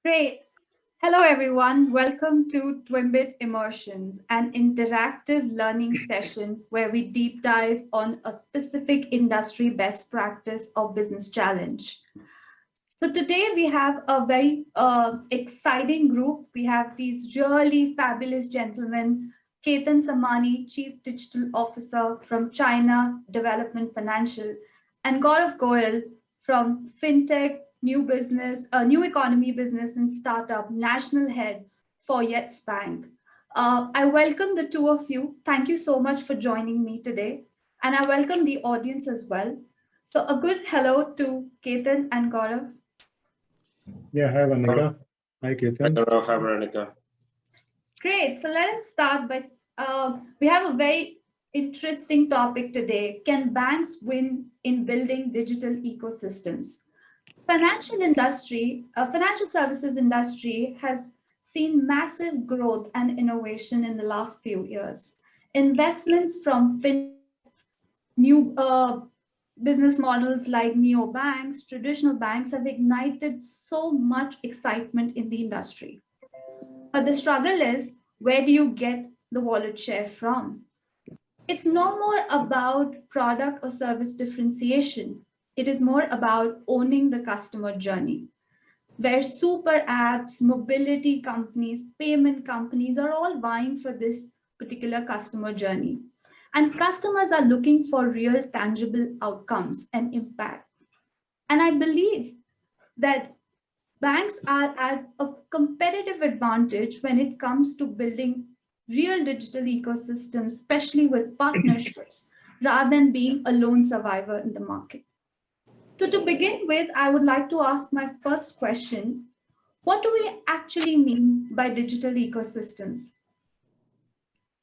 Great. Hello, everyone. Welcome to Twimbit Immersions, an interactive learning session where we deep dive on a specific industry best practice or business challenge. So today we have a very exciting group. We have these really fabulous gentlemen, Ketan Samani, Chief Digital Officer from China Development Financial, and Gaurav Goel from FinTech, New Business, New Economy Business and Startup National Head for Yes Bank. I welcome the two of you. Thank you so much for joining me today. And I welcome the audience as well. So a good hello to Ketan and Gaurav. Yeah, hi Vanika. Hi Ketan. Hello, hi Veronica. Great. So let us start by, we have a very interesting topic today. Can banks win in building digital ecosystems? Financial services industry has seen massive growth and innovation in the last few years. Investments from new business models like neobanks, traditional banks have ignited so much excitement in the industry. But the struggle is, where do you get the wallet share from? It's no more about product or service differentiation. It is more about owning the customer journey, where super apps, mobility companies, payment companies are all vying for this particular customer journey. And customers are looking for real tangible outcomes and impact. And I believe that banks are at a competitive advantage when it comes to building real digital ecosystems, especially with partnerships, rather than being a lone survivor in the market. So to begin with, I would like to ask my first question. What do we actually mean by digital ecosystems?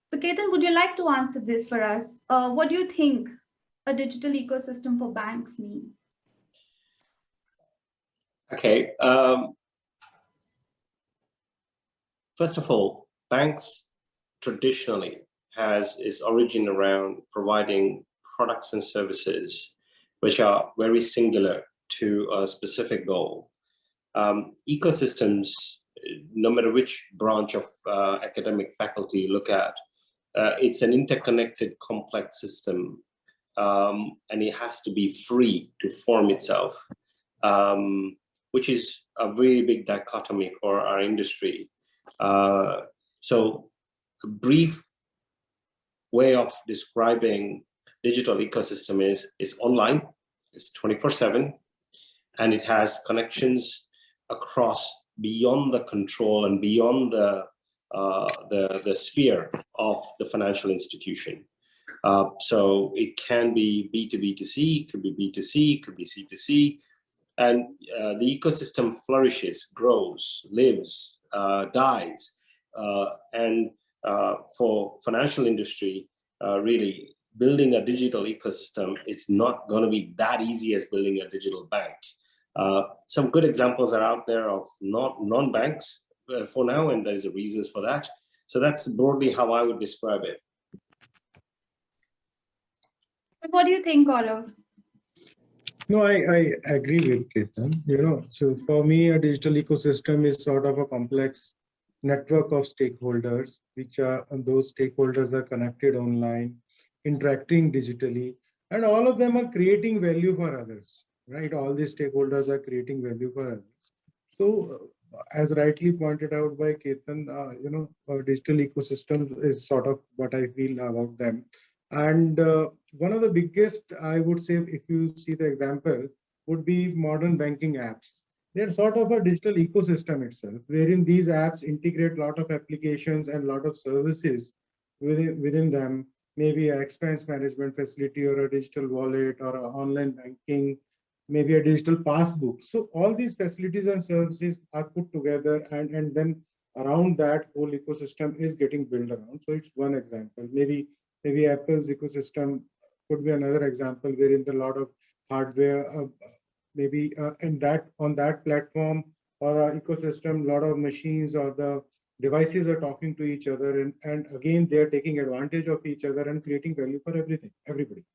So Ketan, would you like to answer this for us? What do you think a digital ecosystem for banks mean? Okay. First of all, banks traditionally has its origin around providing products and services which are very singular to a specific goal. Ecosystems, no matter which branch of academic faculty you look at, it's an interconnected complex system, and it has to be free to form itself, which is a very big dichotomy for our industry. So a brief way of describing digital ecosystem is online, it's 24/7, and it has connections across beyond the control and beyond the sphere of the financial institution. So it can be B2B2C, it could be B2C, it could be C2C, and the ecosystem flourishes, grows, lives, dies, and for financial industry, really building a digital ecosystem is not going to be that easy as building a digital bank. Some good examples are out there of non-banks for now, and there's a reasons for that. So that's broadly how I would describe it. What do you think, Gaurav? No, I agree with Ketan. So for me, a digital ecosystem is sort of a complex network of stakeholders, those stakeholders are connected online, interacting digitally, and all of them are creating value for others, right? All these stakeholders are creating value for others. So, as rightly pointed out by Ketan, digital ecosystem is sort of what I feel about them. And one of the biggest, I would say, if you see the example, would be modern banking apps. They're sort of a digital ecosystem itself, wherein these apps integrate a lot of applications and a lot of services within them, maybe an expense management facility or a digital wallet or online banking, maybe a digital passbook. So all these facilities and services are put together, and then around that whole ecosystem is getting built around. So it's one example. Maybe Apple's ecosystem could be another example, wherein a lot of hardware, maybe on that platform or ecosystem, a lot of machines or the devices are talking to each other, and again they are taking advantage of each other and creating value for everybody.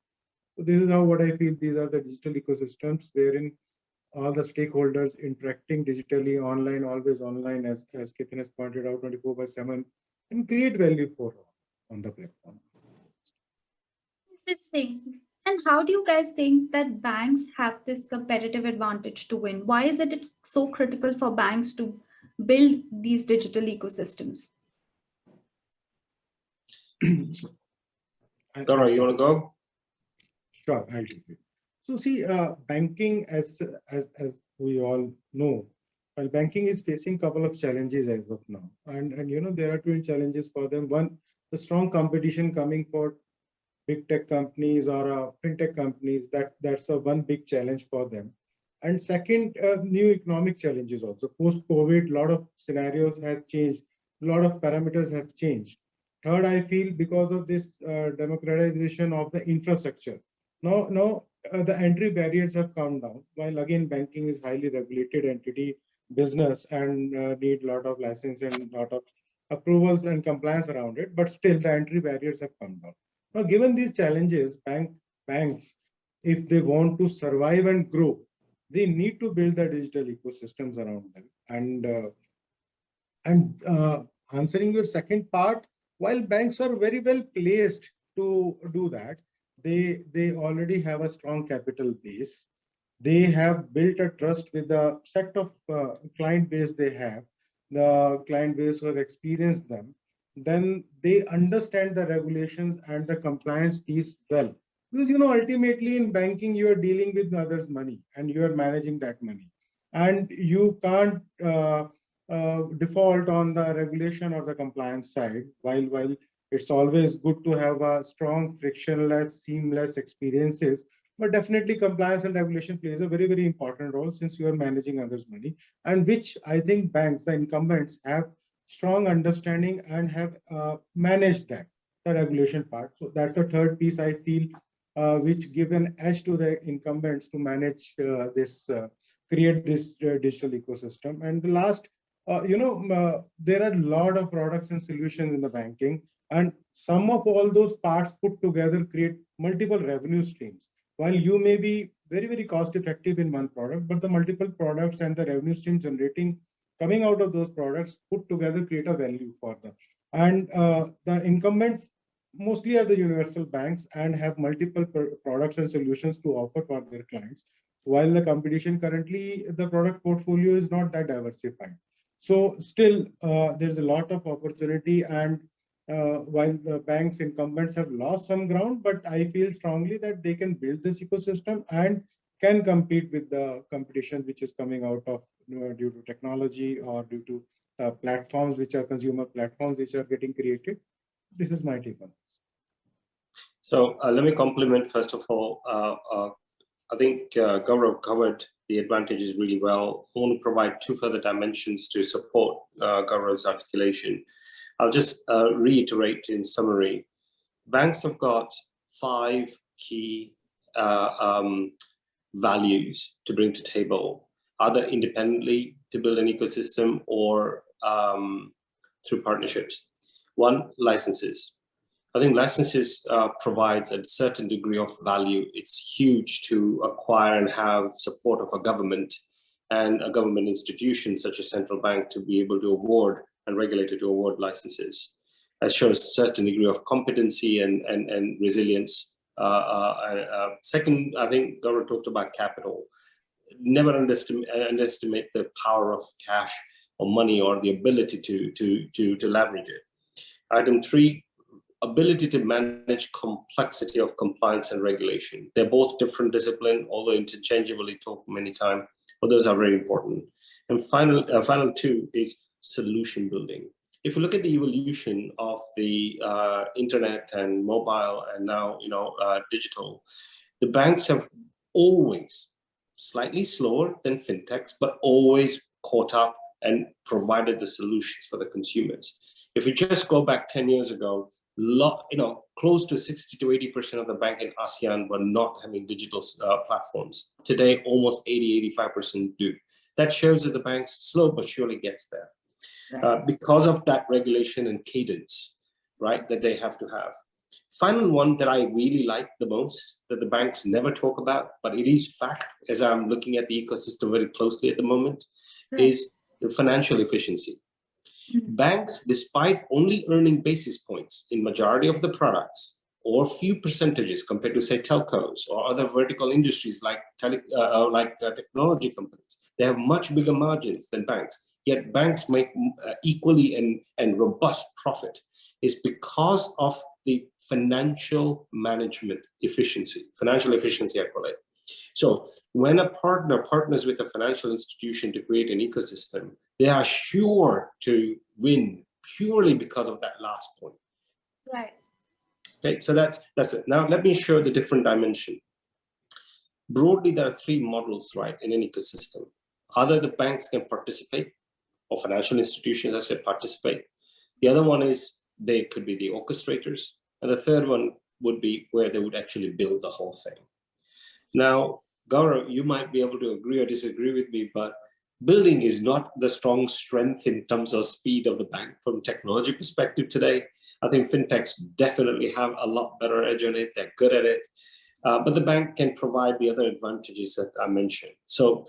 So this is how what I feel these are the digital ecosystems, wherein all the stakeholders interacting digitally, online, always online, as Ketan has pointed out, 24/7, and create value for all on the platform. Interesting. And how do you guys think that banks have this competitive advantage to win? Why is it so critical for banks to build these digital ecosystems? Gaurav, you want to go? Sure, I'll take it. So see, banking, as we all know, well, banking is facing a couple of challenges as of now, and there are two challenges for them. One, the strong competition coming for big tech companies or fintech companies. That's a one big challenge for them. And second, new economic challenges also. Post COVID, a lot of scenarios has changed, a lot of parameters have changed. Third, I feel because of this democratization of the infrastructure, now the entry barriers have come down. While again, banking is highly regulated entity business and need a lot of license and a lot of approvals and compliance around it, but still the entry barriers have come down. Now, given these challenges, banks, if they want to survive and grow, they need to build the digital ecosystems around them. And answering your second part, while banks are very well placed to do that, they already have a strong capital base. They have built a trust with the set of client base they have, the client base who have experienced them. Then they understand the regulations and the compliance piece well. Because ultimately in banking, you are dealing with others' money and you are managing that money. And you can't default on the regulation or the compliance side, while it's always good to have a strong, frictionless, seamless experiences. But definitely compliance and regulation plays a very, very important role since you are managing others' money, and which I think banks, the incumbents, have strong understanding and have managed that, the regulation part. So that's the third piece I feel, which give an edge to the incumbents to manage create this digital ecosystem. And the last, there are a lot of products and solutions in the banking, and some of all those parts put together create multiple revenue streams. While you may be very, very cost effective in one product, but the multiple products and the revenue stream generating coming out of those products put together create a value for them. And the incumbents mostly are the universal banks and have multiple products and solutions to offer for their clients, while the competition currently, the product portfolio is not that diversified. So still, there's a lot of opportunity, and while the banks incumbents have lost some ground, but I feel strongly that they can build this ecosystem and can compete with the competition which is coming out of due to technology or due to platforms which are consumer platforms which are getting created. This is my take on this. So let me compliment first of all. I think Gaurav covered the advantages really well. I want to provide two further dimensions to support Gaurav's articulation. I'll just reiterate in summary. Banks have got 5 key values to bring to table, either independently to build an ecosystem or through partnerships. One, licenses. I think licenses provides a certain degree of value. It's huge to acquire and have support of a government and a government institution such as central bank to be able to award and regulated to award licenses. That shows a certain degree of competency and resilience. Second, I think Gaurav talked about capital. Never underestimate the power of cash or money or the ability to leverage it. Item 3, ability to manage complexity of compliance and regulation. They're both different discipline, although interchangeably talked many times, but those are very important. And final 2 is solution building. If you look at the evolution of the internet and mobile and now digital, the banks have always slightly slower than fintechs, but always caught up and provided the solutions for the consumers. If you just go back 10 years ago, close to 60 to 80% of the bank in ASEAN were not having digital platforms. Today, almost 80-85% do. That shows that the banks slow but surely gets there. Because of that regulation and cadence, right, that they have to have. final one that I really like the most, that the banks never talk about, but it is fact as I'm looking at the ecosystem very closely at the moment, is the financial efficiency. Banks, despite only earning basis points in majority of the products, or few percentages compared to, say, telcos or other vertical industries like technology companies, they have much bigger margins than banks. Yet banks make equally and robust profit, is because of the financial management efficiency, financial efficiency, I call it. So when a partner partners with a financial institution to create an ecosystem, they are sure to win purely because of that last point. Right. Okay, so that's it. Now let me show the different dimension. Broadly, there are three models, right, in an ecosystem. Either the banks can participate, or financial institutions, I said, participate. The other one is they could be the orchestrators. And the third one would be where they would actually build the whole thing. Now, Gaurav, you might be able to agree or disagree with me, but building is not the strong strength in terms of speed of the bank from technology perspective today. I think fintechs definitely have a lot better edge on it. They're good at it. But the bank can provide the other advantages that I mentioned. So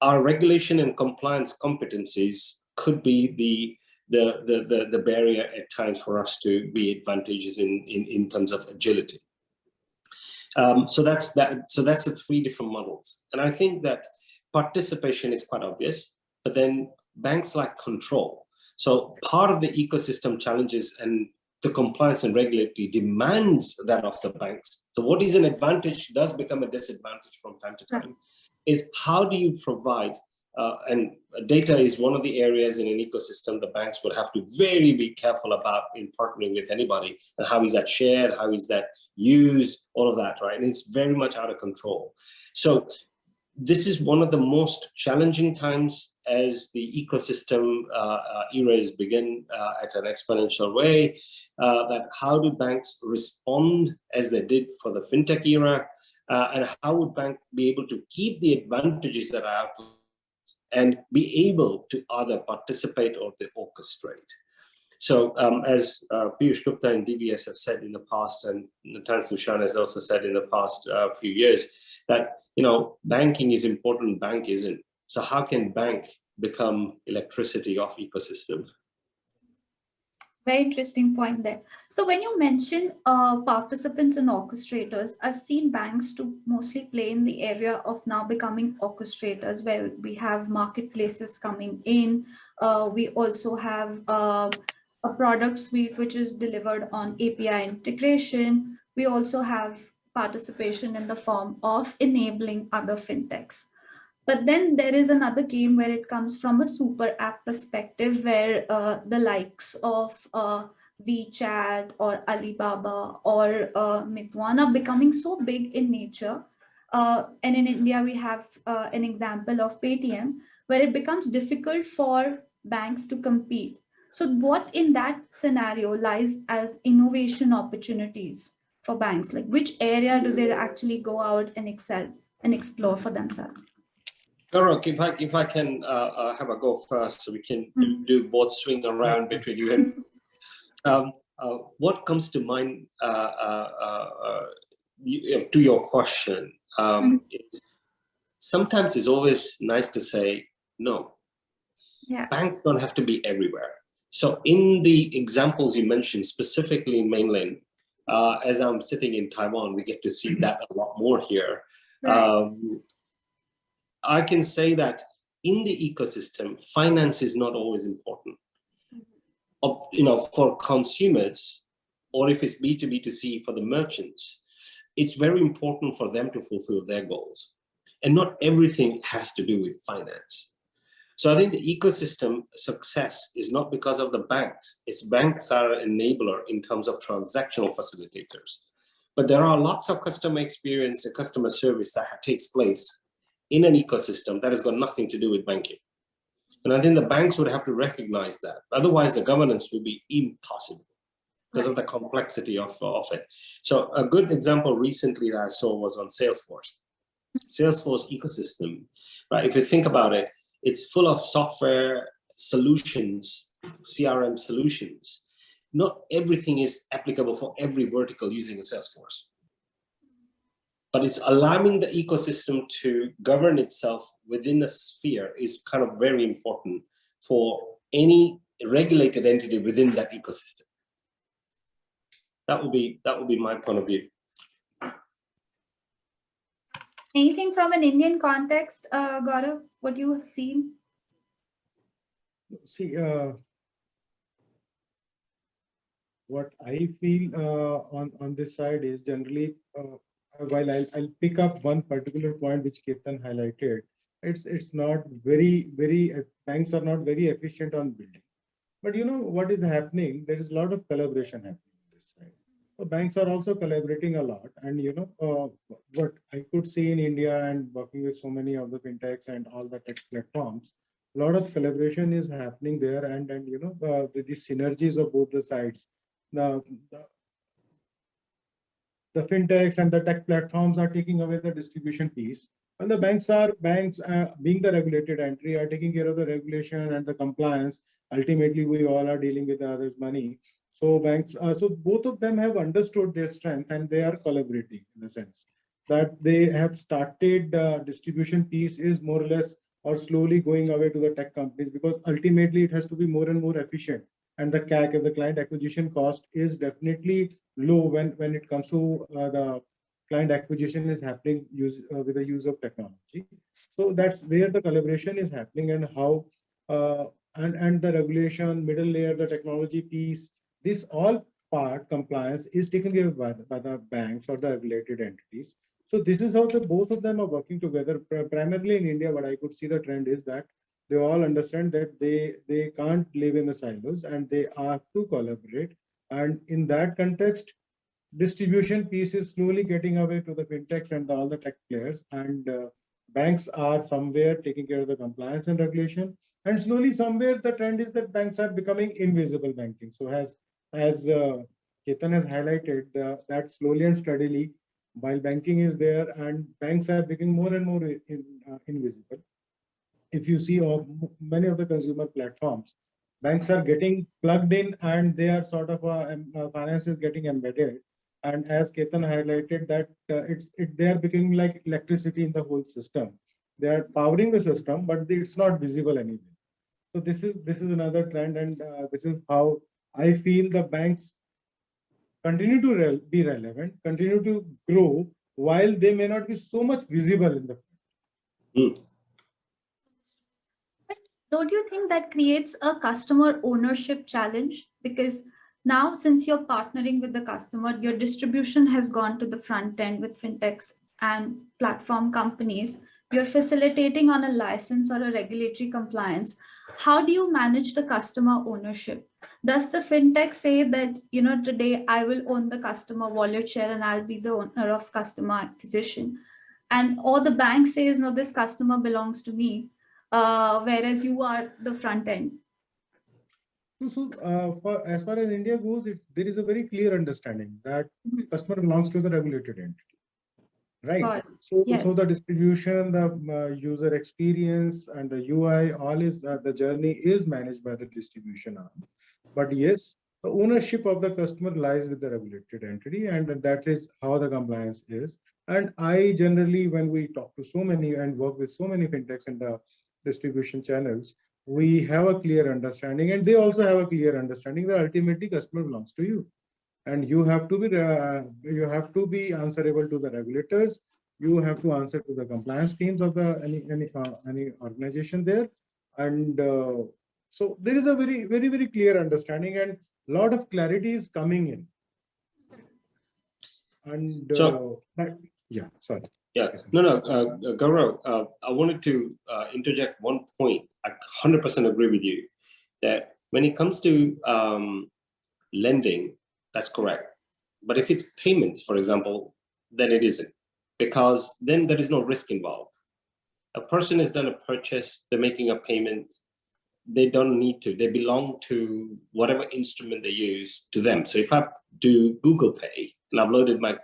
our regulation and compliance competencies could be the barrier at times for us to be advantageous in terms of agility. So that's that. So that's the three different models. And I think that participation is quite obvious, but then banks like control. So part of the ecosystem challenges and the compliance and regulatory demands that of the banks. So what is an advantage does become a disadvantage from time to time, is how do you provide, and data is one of the areas in an ecosystem the banks would have to be careful about in partnering with anybody, and how is that shared, how is that used, all of that, right? And it's very much out of control. So this is one of the most challenging times as the ecosystem era is begin at an exponential way, that how do banks respond as they did for the fintech era, and how would bank be able to keep the advantages that are out and be able to either participate or to orchestrate. So as Piyush Gupta and DBS have said in the past, and Tan Su Shan has also said in the past few years, that banking is important, bank isn't. So how can bank become electricity of ecosystem? Very interesting point there. So when you mention participants and orchestrators, I've seen banks to mostly play in the area of now becoming orchestrators, where we have marketplaces coming in. We also have a product suite which is delivered on API integration. We also have participation in the form of enabling other fintechs. But then there is another game where it comes from a super app perspective, where the likes of WeChat or Alibaba or Meituan are becoming so big in nature. And in India, we have an example of Paytm, where it becomes difficult for banks to compete. So what in that scenario lies as innovation opportunities for banks? Like, which area do they actually go out and excel and explore for themselves? Gaurav, if I can have a go first, so we can do both swing around between you and what comes to mind to your question is sometimes it's always nice to say no. Yeah. Banks don't have to be everywhere. So in the examples you mentioned, specifically in mainland, as I'm sitting in Taiwan, we get to see that a lot more here. Right. I can say that in the ecosystem, finance is not always important. For consumers, or if it's B2B2C for the merchants, it's very important for them to fulfill their goals. And not everything has to do with finance. So I think the ecosystem success is not because of the banks. It's banks are an enabler in terms of transactional facilitators. But there are lots of customer experience and customer service that takes place in an ecosystem that has got nothing to do with banking. And I think the banks would have to recognize that. Otherwise, the governance will be impossible because of the complexity of it. So a good example recently that I saw was on Salesforce. Salesforce ecosystem, right? If you think about it, it's full of software solutions, CRM solutions. not everything is applicable for every vertical using a Salesforce. But it's allowing the ecosystem to govern itself within a sphere is kind of very important for any regulated entity within that ecosystem. That would be my point of view. Anything from an Indian context, Gaurav, what you have seen? See, what I feel on this side is generally, while I'll pick up one particular point which Ketan highlighted, it's not very banks are not very efficient on building. But you know what is happening? There is a lot of collaboration happening on this side. So banks are also collaborating a lot, and what I could see in India and working with so many of the fintechs and all the tech platforms, a lot of collaboration is happening there, and the synergies of both the sides. The, the the fintechs and the tech platforms are taking away the distribution piece, and the banks being the regulated entity are taking care of the regulation and the compliance. Ultimately, we all are dealing with the others' money. So so both of them have understood their strength and they are collaborating in the sense that they have started distribution piece is more or less or slowly going away to the tech companies, because ultimately it has to be more and more efficient, and the CAC, the client acquisition cost, is definitely low when it comes to the client acquisition is happening with the use of technology. So that's where the collaboration is happening, and how and the regulation, middle layer, the technology piece, this all part compliance is taken care of by the banks or the regulated entities. So this is how both of them are working together. Primarily in India, what I could see the trend is that they all understand that they can't live in the silos and they have to collaborate. And in that context, distribution piece is slowly getting away to the fintechs and all the tech players, and banks are somewhere taking care of the compliance and regulation. And slowly, somewhere the trend is that banks are becoming invisible banking. So as Ketan has highlighted, that slowly and steadily, while banking is there and banks are becoming more and more invisible. If you see many of the consumer platforms, banks are getting plugged in and they are sort of finance is getting embedded. And as Ketan highlighted, that they are becoming like electricity in the whole system. They are powering the system, but it's not visible anywhere. So this is another trend, and this is how I feel the banks continue to be relevant, continue to grow, while they may not be so much visible in the. Mm. But don't you think that creates a customer ownership challenge? Because now, since you're partnering with the customer, your distribution has gone to the front end with fintechs and platform companies. You're facilitating on a license or a regulatory compliance. How do you manage the customer ownership? Does the fintech say that, today I will own the customer wallet share and I'll be the owner of customer acquisition? And or the bank says, no, this customer belongs to me, whereas you are the front end. As far as India goes, there is a very clear understanding that customer belongs to the regulated entity, right? So Yes. the distribution, the user experience, and the UI, all is the journey is managed by the distribution arm. But yes, the ownership of the customer lies with the regulated entity, and that is how the compliance is. And I generally, when we talk to so many and work with so many fintechs in the distribution channels, we have a clear understanding, and they also have a clear understanding that ultimately customer belongs to you, and you have to be answerable to the regulators. You have to answer to the compliance teams of the any organization there, and so there is a very clear understanding, and a lot of clarity is coming in. And yeah, sorry. Yeah, no, Gaurav, I wanted to interject one point. I 100% agree with you that when it comes to lending, that's correct. But if it's payments, for example, then it isn't, because then there is no risk involved. A person has done a purchase, they're making a payment, they don't need to, they belong to whatever instrument they use to them. So if I do Google Pay and I've loaded my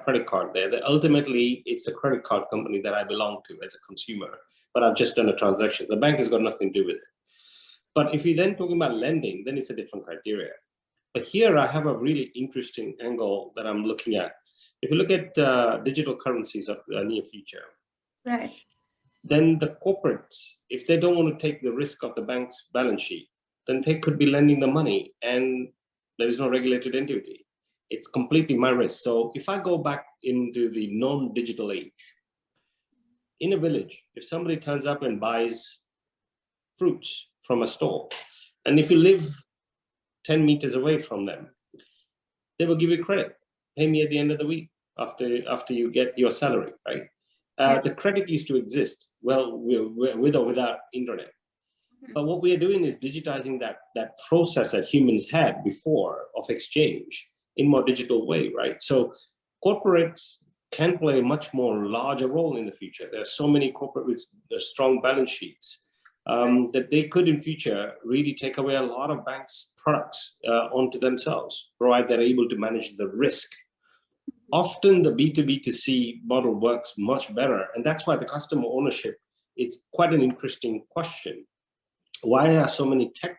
credit card there, that ultimately it's a credit card company that I belong to as a consumer, but I've just done a transaction. The bank has got nothing to do with it. But if you're then talking about lending, then it's a different criteria. But here I have a really interesting angle that I'm looking at. If you look at digital currencies of the near future, Right. then the corporates, if they don't want to take the risk of the bank's balance sheet, then they could be lending the money and there is no regulated entity. It's completely my risk. So if I go back into the non-digital age, in a village, if somebody turns up and buys fruits from a store, and if you live 10 meters away from them, they will give you credit. Pay me at the end of the week after you get your salary, right? The credit used to exist, well, with or without internet. But what we are doing is digitizing that process that humans had before of exchange in more digital way, right? So corporates can play a much more larger role in the future. There are so many corporate with strong balance sheets that they could in future really take away a lot of banks' products onto themselves, provided they're able to manage the risk. Often the B2B2C model works much better, and that's why the customer ownership, it's quite an interesting question. Why are so many tech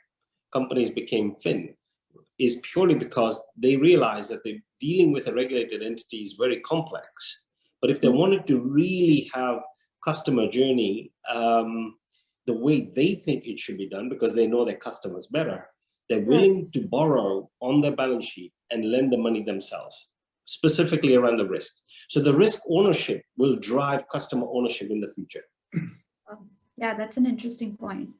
companies became fin is purely because they realize that they're dealing with a regulated entity is very complex. But if they wanted to really have customer journey the way they think it should be done, because they know their customers better, they're willing to borrow on their balance sheet and lend the money themselves, specifically around the risk. So the risk ownership will drive customer ownership in the future. Yeah, that's an interesting point.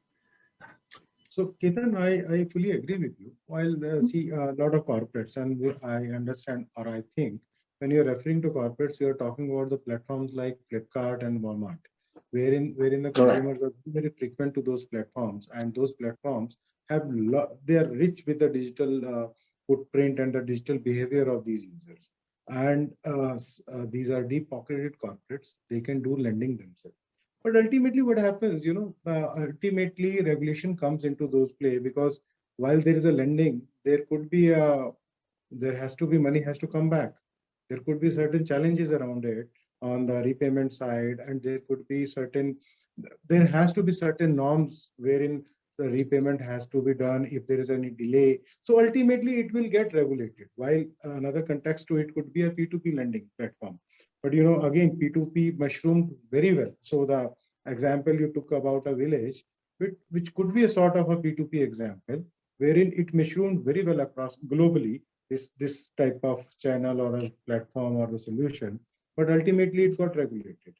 So, Ketan, I fully agree with you. While see a lot of corporates, and I understand, or I think, when you're referring to corporates, you're talking about the platforms like Flipkart and Walmart, wherein the consumers are very frequent to those platforms, and those platforms have they are rich with the digital footprint and the digital behavior of these users. And these are deep-pocketed corporates; they can do lending themselves. But ultimately, what happens, ultimately regulation comes into those play, because while there is a lending, there could be there has to be money has to come back. There could be certain challenges around it on the repayment side, and there has to be certain norms wherein the repayment has to be done if there is any delay. So ultimately, it will get regulated. While another context to it could be a P2P lending platform. But again, P2P mushroomed very well. So the example you took about a village, which could be a sort of a P2P example, wherein it mushroomed very well across globally, this type of channel or a platform or the solution, but ultimately it got regulated.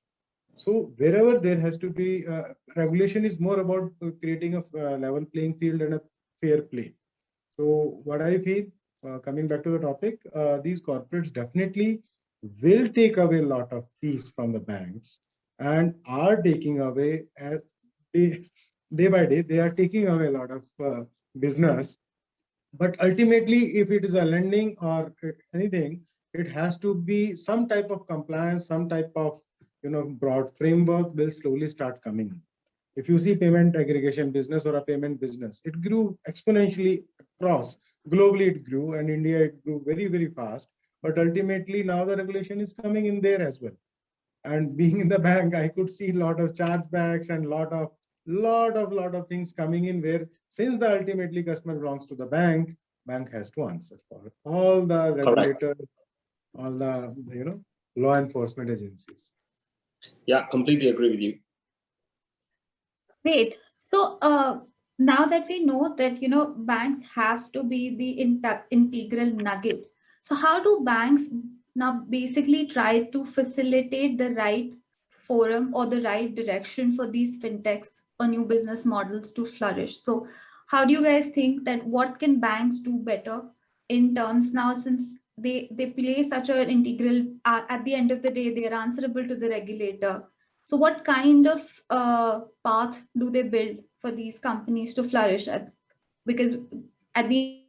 So wherever there has to be regulation is more about creating a level playing field and a fair play. So what I feel, coming back to the topic, these corporates definitely will take away a lot of fees from the banks, and are taking away as day by day, they are taking away a lot of business. But ultimately, if it is a lending or anything, it has to be some type of compliance, some type of broad framework will slowly start coming in. If you see payment aggregation business or a payment business, it grew exponentially across. Globally, it grew, and India, it grew very, very fast. But ultimately, now the regulation is coming in there as well. And being in the bank, I could see a lot of chargebacks and lot of things coming in, where since the ultimately customer belongs to the bank has to answer for it. All the Correct. regulators, all the law enforcement agencies. Yeah, completely agree with you. Great. So now that we know that banks have to be the integral nugget, so how do banks now basically try to facilitate the right forum or the right direction for these fintechs or new business models to flourish? So how do you guys think that what can banks do better in terms now, since they play such an integral at the end of the day, they are answerable to the regulator. So what kind of path do they build for these companies to flourish at? Because at the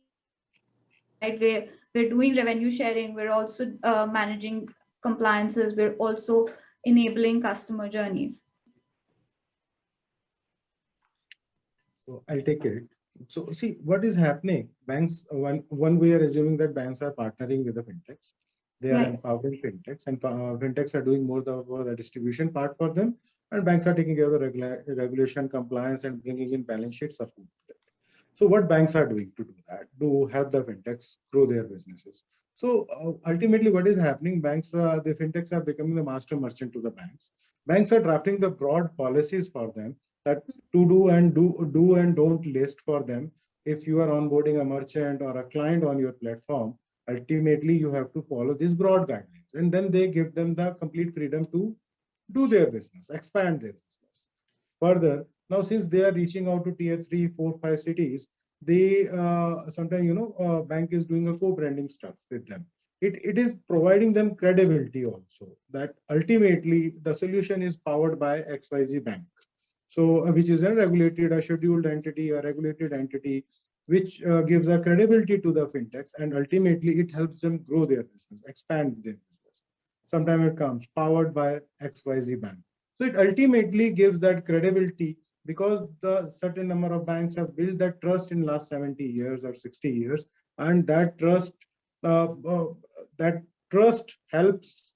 end of the day, right, we're doing revenue sharing, we're also managing compliances, we're also enabling customer journeys. So I'll take it. So see what is happening. Banks, one we are assuming that banks are partnering with the fintechs. They are Right. empowering fintechs, and fintechs are doing more the distribution part for them, and banks are taking care of the regulation, compliance, and bringing in balance sheet support. So what banks are doing to do that, to help the fintechs grow their businesses? So ultimately, what is happening? The fintechs are becoming the master merchant to the banks. Banks are drafting the broad policies for them that to do and don't list for them. If you are onboarding a merchant or a client on your platform, ultimately you have to follow these broad guidelines, and then they give them the complete freedom to do their business, expand their business. Further, now since they are reaching out to tier 3, 4, 5 cities, they sometimes, bank is doing a co-branding stuff with them. It is providing them credibility also that ultimately the solution is powered by XYZ Bank. So, which is a regulated, a scheduled entity, a regulated entity, which gives a credibility to the fintechs, and ultimately it helps them grow their business, expand their business. Sometimes it comes powered by XYZ Bank. So it ultimately gives that credibility because the certain number of banks have built that trust in last 70 years or 60 years, and uh, uh, that trust helps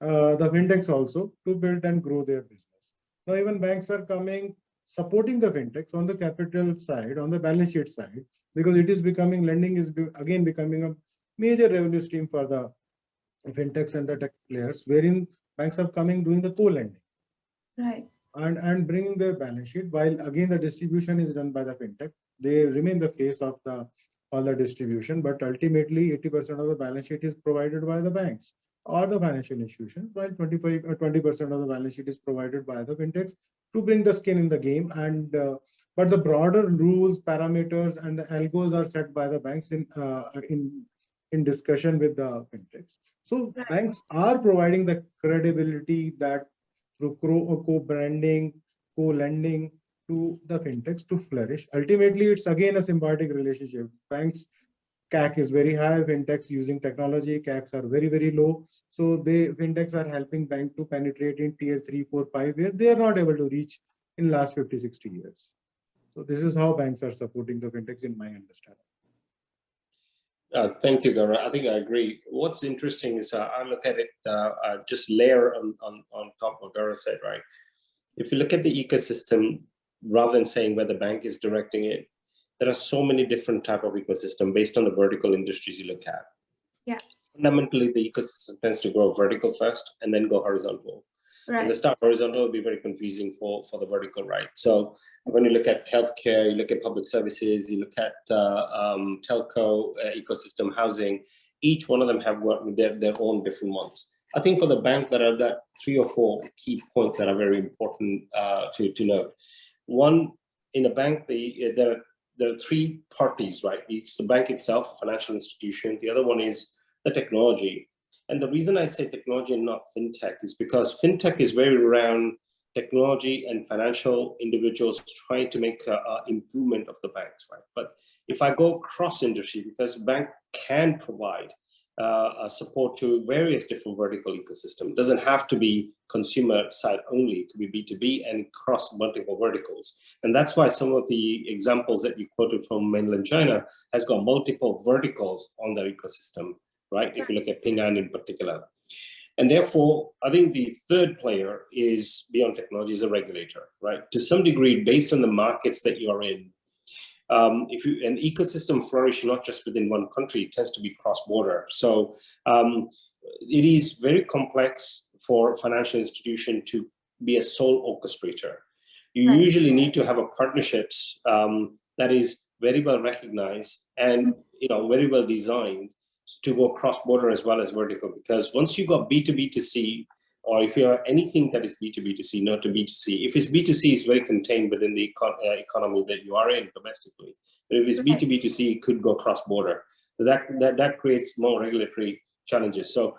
the fintechs also to build and grow their business. Now, even banks are coming supporting the fintechs on the capital side, on the balance sheet side, because it is becoming lending is again becoming a major revenue stream for the fintechs and the tech players, wherein banks are coming doing the co-lending Right. and bringing their balance sheet, while again the distribution is done by the fintech. They remain the face of the all the distribution, but ultimately 80% of the balance sheet is provided by the banks or the financial institutions, while 25 or 20% of the balance sheet is provided by the fintechs to bring the skin in the game. And but the broader rules, parameters, and the algos are set by the banks in discussion with the fintechs. So Right. banks are providing the credibility that through co-branding, co-lending to the fintechs to flourish. Ultimately, it's again a symbiotic relationship. Banks CAC is very high, fintechs using technology, CACs are very, very low. So the fintechs are helping bank to penetrate in tier 3, 4, 5, where they are not able to reach in last 50, 60 years. So this is how banks are supporting the fintechs in my understanding. Thank you, Gaurav. I think I agree. What's interesting is I look at it, just layer on top of what Gaurav said, right? If you look at the ecosystem, rather than saying where the bank is directing it, there are so many different type of ecosystem based on the vertical industries you look at. Yeah. Fundamentally, the ecosystem tends to grow vertical first and then go horizontal. And the Right. start horizontal will be very confusing for the vertical, right? So when you look at healthcare, you look at public services, you look at telco, ecosystem, housing, each one of them have their own different ones. I think for the bank, there are that 3 or 4 key points that are very important to note. One, in a bank, there are 3 parties, right? It's the bank itself, financial institution. The other one is the technology. And the reason I say technology and not fintech is because fintech is very around technology and financial individuals trying to make an improvement of the banks, right? But if I go cross industry, because bank can provide support to various different vertical ecosystem. It doesn't have to be consumer side only. It could be B2B and cross multiple verticals. And that's why some of the examples that you quoted from mainland China has got multiple verticals on their ecosystem, right? If you look at Ping An in particular. And therefore, I think the third player is beyond technology is a regulator, right? To some degree, based on the markets that you're in, if you an ecosystem flourish not just within one country, it tends to be cross-border. So it is very complex for a financial institution to be a sole orchestrator. You Right. usually need to have a partnerships that is very well recognized and very well designed to go cross-border as well as vertical. Because once you got B2B to C, or if you have anything that is B2B to C, not to B2C. If it's B2C, it's very contained within the economy that you are in domestically. But if it's Right. B2B to C, it could go cross-border. So that creates more regulatory challenges. So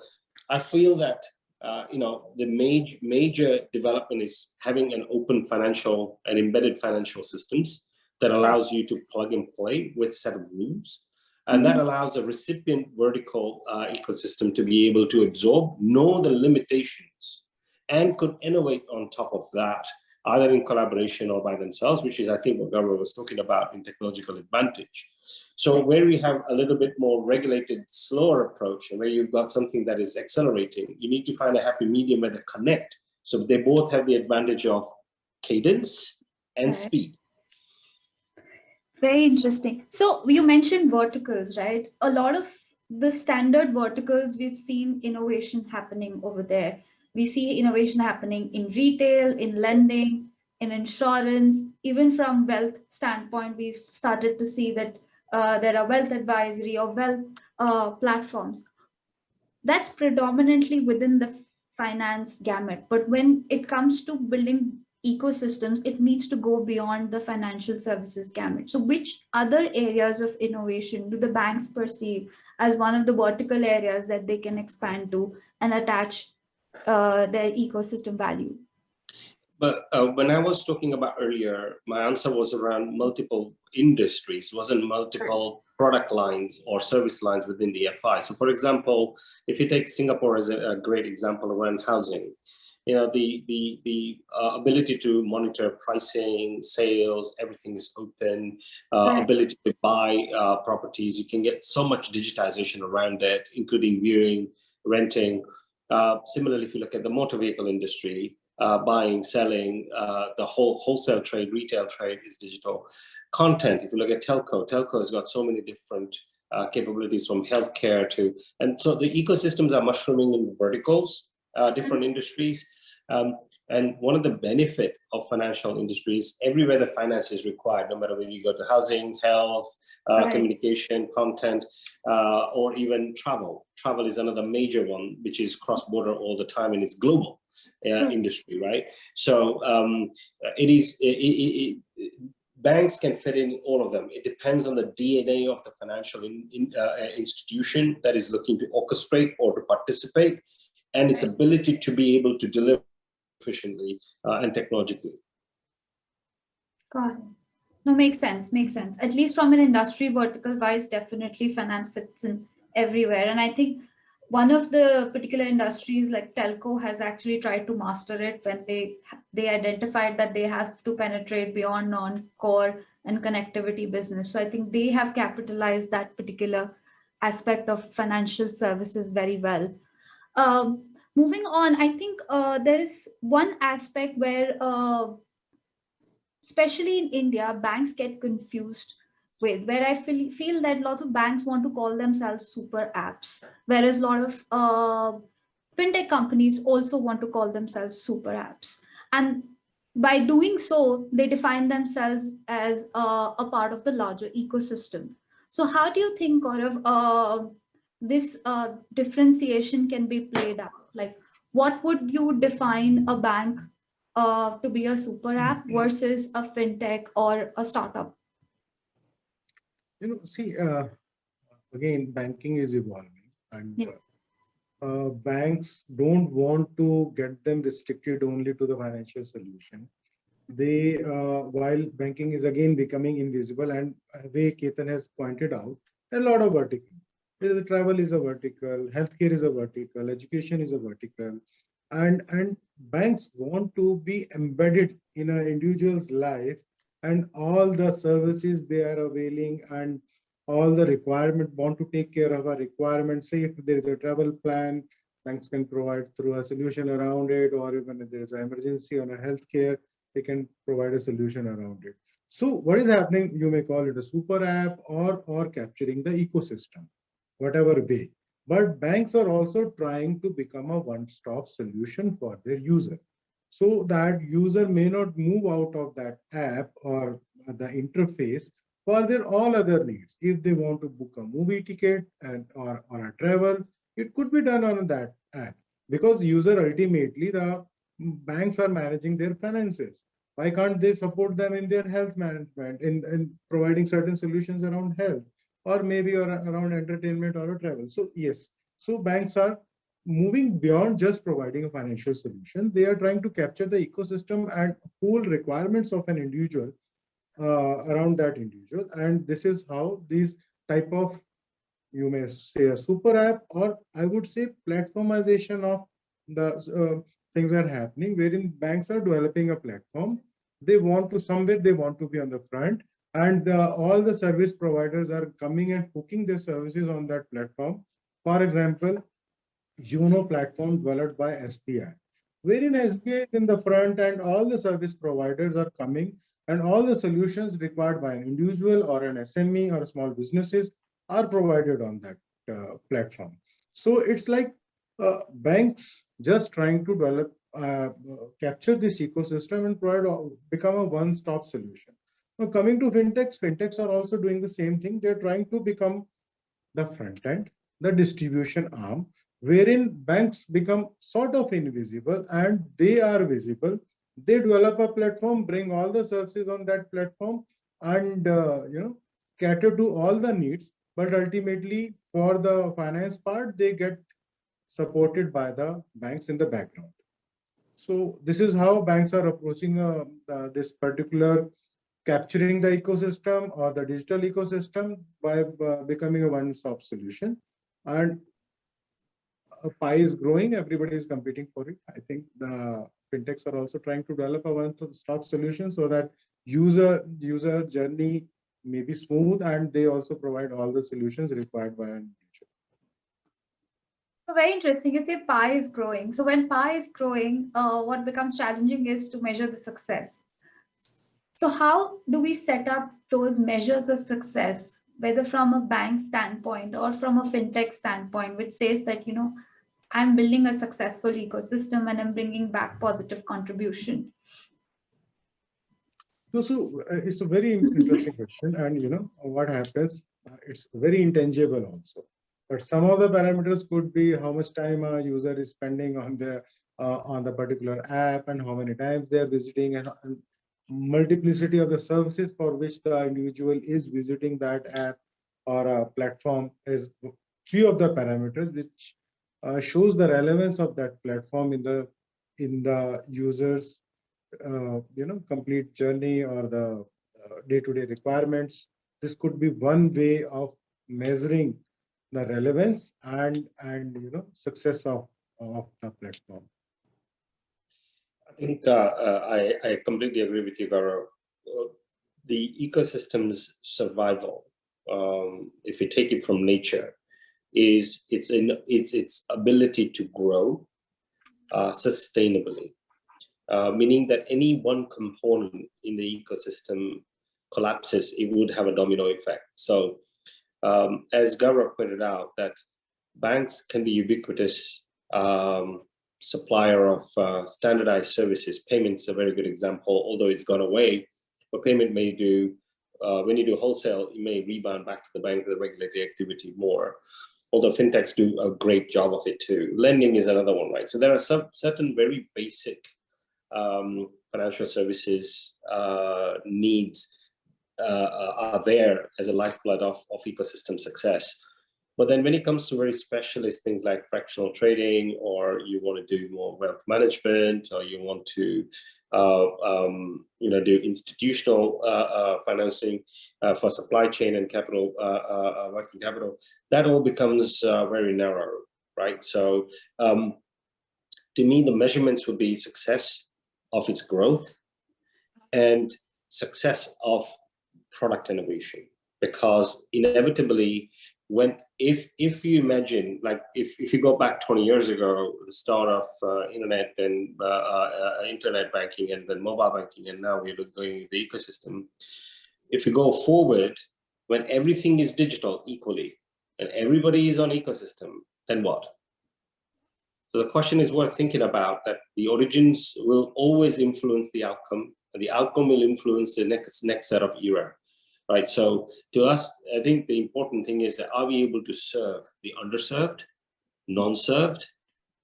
I feel that the major development is having an open financial and embedded financial systems that allows you to plug and play with a set of rules. And that allows a recipient vertical ecosystem to be able to absorb, know the limitations, and could innovate on top of that, either in collaboration or by themselves, which is, I think, what Gaurav was talking about in technological advantage. So where we have a little bit more regulated, slower approach, and where you've got something that is accelerating, you need to find a happy medium where they connect. So they both have the advantage of cadence and Right. speed. Very interesting. So you mentioned verticals, right? A lot of the standard verticals, we've seen innovation happening over there. We see innovation happening in retail, in lending, in insurance, even from wealth standpoint, we've started to see that there are wealth advisory or wealth platforms. That's predominantly within the finance gamut. But when it comes to building ecosystems, it needs to go beyond the financial services gamut. So, which other areas of innovation do the banks perceive as one of the vertical areas that they can expand to and attach their ecosystem value? But when I was talking about earlier, my answer was around multiple industries, wasn't multiple product lines or service lines within the FI. So for example, if you take Singapore as a great example around housing, you know, the ability to monitor pricing, sales, everything is open, ability to buy properties, you can get so much digitization around it, including viewing, renting. Similarly, if you look at the motor vehicle industry, buying, selling, the whole wholesale trade, retail trade is digital. Content, if you look at telco has got so many different capabilities from healthcare to, and so the ecosystems are mushrooming in verticals, different industries. And one of the benefit of financial industries, everywhere the finance is required, no matter whether you go to housing, health, communication, content, or even travel. Travel is another major one, which is cross-border all the time and it's global industry, right? So banks can fit in all of them. It depends on the DNA of the financial institution that is looking to orchestrate or to participate, and its ability to be able to deliver efficiently and technologically. Got it. No, makes sense. Makes sense. At least from an industry vertical wise, definitely finance fits in everywhere. And I think one of the particular industries like telco has actually tried to master it when they identified that they have to penetrate beyond non-core and connectivity business. So I think they have capitalized that particular aspect of financial services very well. Moving on, I think there is one aspect where especially in India, banks get confused with, where I feel that lots of banks want to call themselves super apps, whereas a lot of fintech companies also want to call themselves super apps. And by doing so, they define themselves as a part of the larger ecosystem. So, how do you think, Gaurav, this differentiation can be played out? Like, what would you define a bank to be a super app versus a fintech or a startup? See, again, banking is evolving, and Yeah. banks don't want to get them restricted only to the financial solution. They, while banking is again becoming invisible, and way Ketan has pointed out, a lot of verticals. The travel is a vertical, healthcare is a vertical, education is a vertical, and banks want to be embedded in an individual's life, and all the services they are availing and all the requirement want to take care of a requirement. Say if there is a travel plan, banks can provide through a solution around it, or even if there is an emergency on a healthcare, they can provide a solution around it. So what is happening? You may call it a super app or capturing the ecosystem, whatever way. But banks are also trying to become a one-stop solution for their user, so that user may not move out of that app or the interface for their all other needs. If they want to book a movie ticket or a travel, it could be done on that app, because user ultimately, the banks are managing their finances. Why can't they support them in their health management, in providing certain solutions around health, or maybe around entertainment or travel? So yes, so banks are moving beyond just providing a financial solution. They are trying to capture the ecosystem and whole requirements of an individual around that individual. And this is how these type of, you may say, a super app, or I would say platformization of the things are happening, wherein banks are developing a platform. They want to, somewhere they want to be on the front, and all the service providers are coming and hooking their services on that platform. For example, platform developed by SBI, wherein SBI is in the front and all the service providers are coming and all the solutions required by an individual or an SME or small businesses are provided on that platform. So it's like banks just trying to develop, capture this ecosystem and provide, become a one-stop solution. Now, coming to fintechs, fintechs are also doing the same thing. They're trying to become the front end, the distribution arm, wherein banks become sort of invisible and they are visible. They develop a platform, bring all the services on that platform, and cater to all the needs. But ultimately, for the finance part, they get supported by the banks in the background. So this is how banks are approaching this particular capturing the ecosystem or the digital ecosystem by becoming a one-stop solution. And a pie is growing, everybody is competing for it. I think the fintechs are also trying to develop a one-stop solution so that user journey may be smooth, and they also provide all the solutions required by an individual. So very interesting. You say pie is growing. So when pie is growing, what becomes challenging is to measure the success. So how do we set up those measures of success, whether from a bank standpoint or from a fintech standpoint, which says that, I'm building a successful ecosystem and I'm bringing back positive contribution? So it's a very interesting question, and what happens? It's very intangible also. But some of the parameters could be how much time a user is spending on the particular app, and how many times they are visiting, and multiplicity of the services for which the individual is visiting that app or a platform is few of the parameters which shows the relevance of that platform in the user's complete journey or the day-to-day requirements. This could be one way of measuring the relevance and success of the platform. I think I completely agree with you, Gaurav. The ecosystem's survival, if we take it from nature, is its ability to grow sustainably. Meaning that any one component in the ecosystem collapses, it would have a domino effect. So as Gaurav pointed out, that banks can be ubiquitous supplier of standardized services. Payments is a very good example, although it's gone away. But payment may do, when you do wholesale, you may rebound back to the bank with the regulatory activity more. Although fintechs do a great job of it too. Lending is another one, right? So there are some certain very basic financial services needs are there as a lifeblood of ecosystem success. But then when it comes to very specialist things like fractional trading, or you want to do more wealth management, or you want to do institutional financing for supply chain and capital, working capital, that all becomes very narrow, right? So to me, the measurements would be success of its growth and success of product innovation, because inevitably, if you imagine, like if you go back 20 years ago, the start of internet and internet banking and then mobile banking, and now we're going the ecosystem. If you go forward, when everything is digital equally and everybody is on ecosystem, then what? So the question is worth thinking about, that the origins will always influence the outcome, and the outcome will influence the next set of era, right? So to us, I think the important thing is that are we able to serve the underserved, non-served,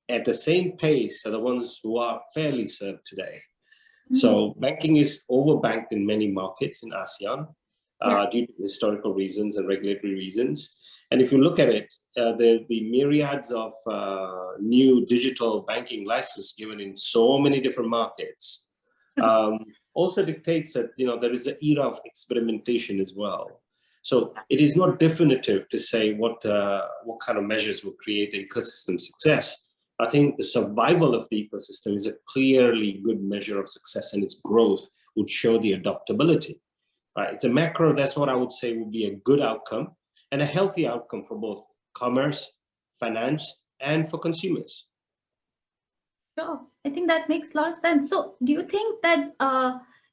at the same pace as the ones who are fairly served today? Mm-hmm. So banking is overbanked in many markets in ASEAN due to historical reasons and regulatory reasons. And if you look at it, the myriads of new digital banking licenses given in so many different markets also dictates that there is an era of experimentation as well. So it is not definitive to say what kind of measures will create the ecosystem success. I think the survival of the ecosystem is a clearly good measure of success, and its growth would show the adaptability. Right? It's a macro, that's what I would say would be a good outcome, and a healthy outcome for both commerce, finance, and for consumers. Sure, I think that makes a lot of sense. So do you think that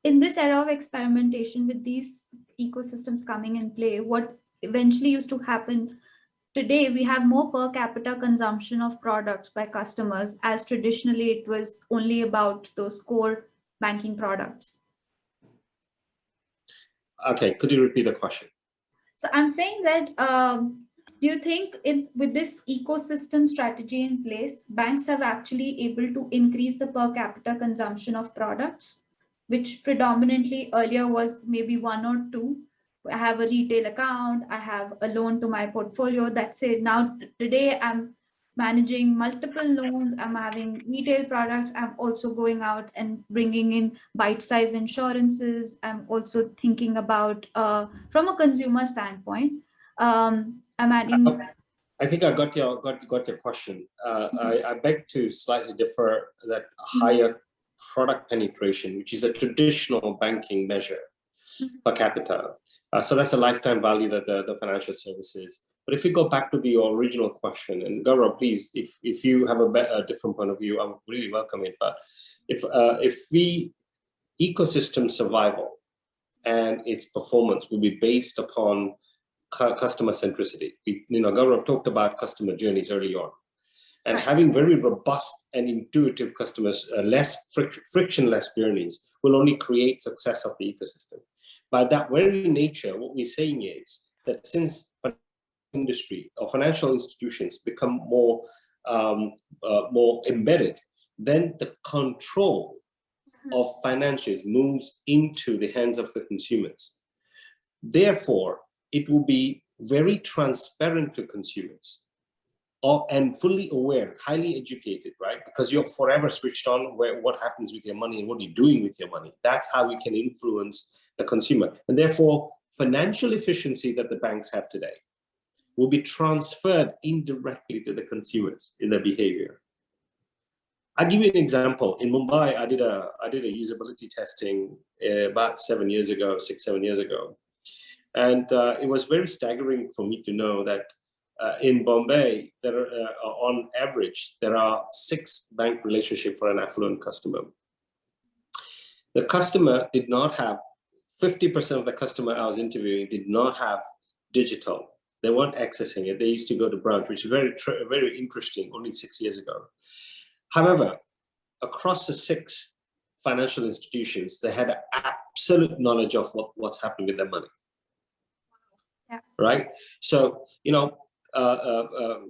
in this era of experimentation with these ecosystems coming in play, what eventually used to happen today, we have more per capita consumption of products by customers, as traditionally it was only about those core banking products. Okay, could you repeat the question? So I'm saying that do you think with this ecosystem strategy in place, banks have actually able to increase the per capita consumption of products, which predominantly earlier was maybe one or two? I have a retail account, I have a loan to my portfolio. That's it. Now today I'm managing multiple loans, I'm having retail products, I'm also going out and bringing in bite-sized insurances. I'm also thinking about from a consumer standpoint. I'm adding. I think I got your question. I beg to slightly differ that higher product penetration, which is a traditional banking measure per capita. So that's a lifetime value that the financial services. But if we go back to the original question, and Gaurav, please, if you have a different point of view, I would really welcome it. But if we ecosystem survival and its performance will be based upon customer centricity. Gaurav talked about customer journeys early on, and having very robust and intuitive customers, less frictionless journeys will only create success of the ecosystem. By that very nature, what we're saying is that since industry or financial institutions become more embedded, then the control of financials moves into the hands of the consumers. Therefore, it will be very transparent to consumers and fully aware, highly educated, right? Because you're forever switched on what happens with your money and what you're doing with your money. That's how we can influence the consumer. And therefore, financial efficiency that the banks have today will be transferred indirectly to the consumers in their behavior. I'll give you an example. In Mumbai, I did a usability testing about 6-7 years ago. And it was very staggering for me to know that in Bombay, there are, on average, there are 6 bank relationships for an affluent customer. The customer did not have, 50% of the customer I was interviewing did not have digital. They weren't accessing it. They used to go to branch, which is very interesting, only 6 years ago. However, across the 6 financial institutions, they had absolute knowledge of what's happening with their money. Yeah. Right? So,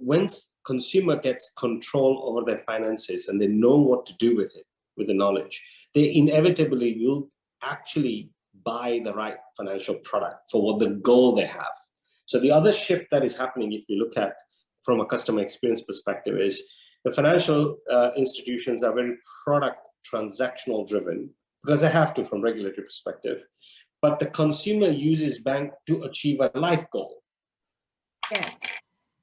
once consumer gets control over their finances and they know what to do with it, with the knowledge, they inevitably will actually buy the right financial product for what the goal they have. So the other shift that is happening, if you look at from a customer experience perspective, is the financial institutions are very product transactional driven because they have to from regulatory perspective. But the consumer uses bank to achieve a life goal. Yeah.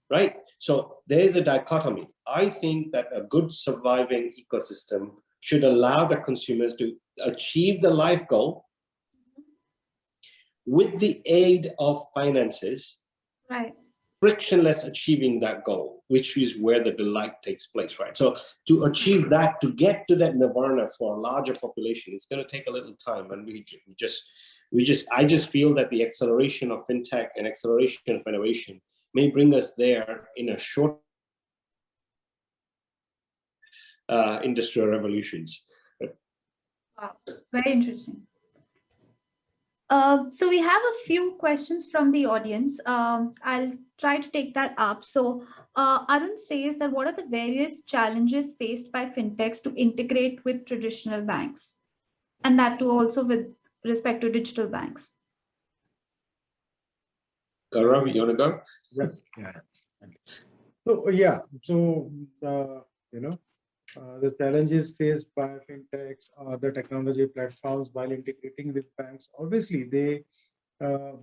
Right? So there is a dichotomy. I think that a good surviving ecosystem should allow the consumers to achieve the life goal with the aid of finances, Right. frictionless achieving that goal, which is where the delight takes place, right? So to achieve that, to get to that nirvana for a larger population, it's going to take a little time. And I just feel that the acceleration of fintech and acceleration of innovation may bring us there in a short industrial revolutions. Wow, very interesting. So we have a few questions from the audience. I'll try to take that up. So Arun says that what are the various challenges faced by fintechs to integrate with traditional banks? And that too also with respect to digital banks. Gaurav, you want to go? Yes. So the challenges faced by fintechs or the technology platforms while integrating with banks. Obviously,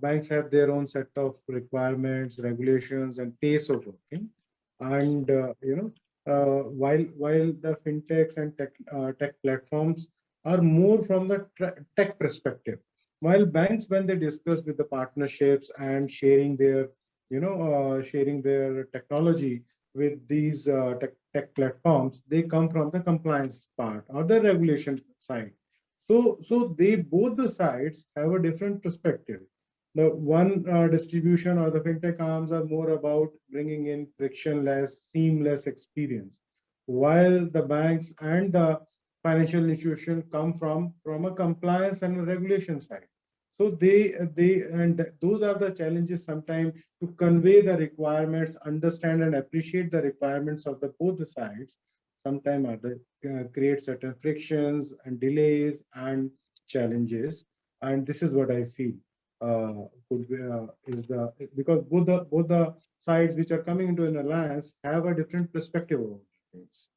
banks have their own set of requirements, regulations, and pace of working. And while the fintechs and tech platforms are more from the tech perspective, while banks, when they discuss with the partnerships and sharing their technology with these tech platforms, they come from the compliance part or the regulation side. So they both the sides have a different perspective. The one distribution or the fintech arms are more about bringing in frictionless, seamless experience, while the banks and the financial institution come from a compliance and a regulation side. So those are the challenges sometimes to convey the requirements, understand and appreciate the requirements of the both the sides. Sometimes are the create certain frictions and delays and challenges, and this is what I feel could be, is the because both the sides which are coming into an alliance have a different perspective of things.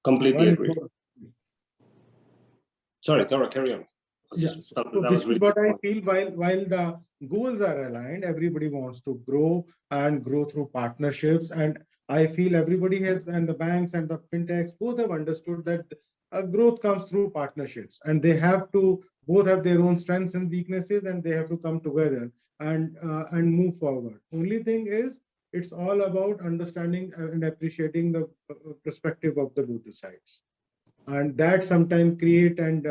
Completely One is agree. more, Sorry, Gaurav, carry on. yeah, so That this was is really what good I point. feel. While the goals are aligned, everybody wants to grow and grow through partnerships. And I feel everybody has, and the banks and the fintechs both have understood that growth comes through partnerships, and they have to both have their own strengths and weaknesses, and they have to come together and move forward. Only thing is, it's all about understanding and appreciating the perspective of the both the sides, and that sometimes create and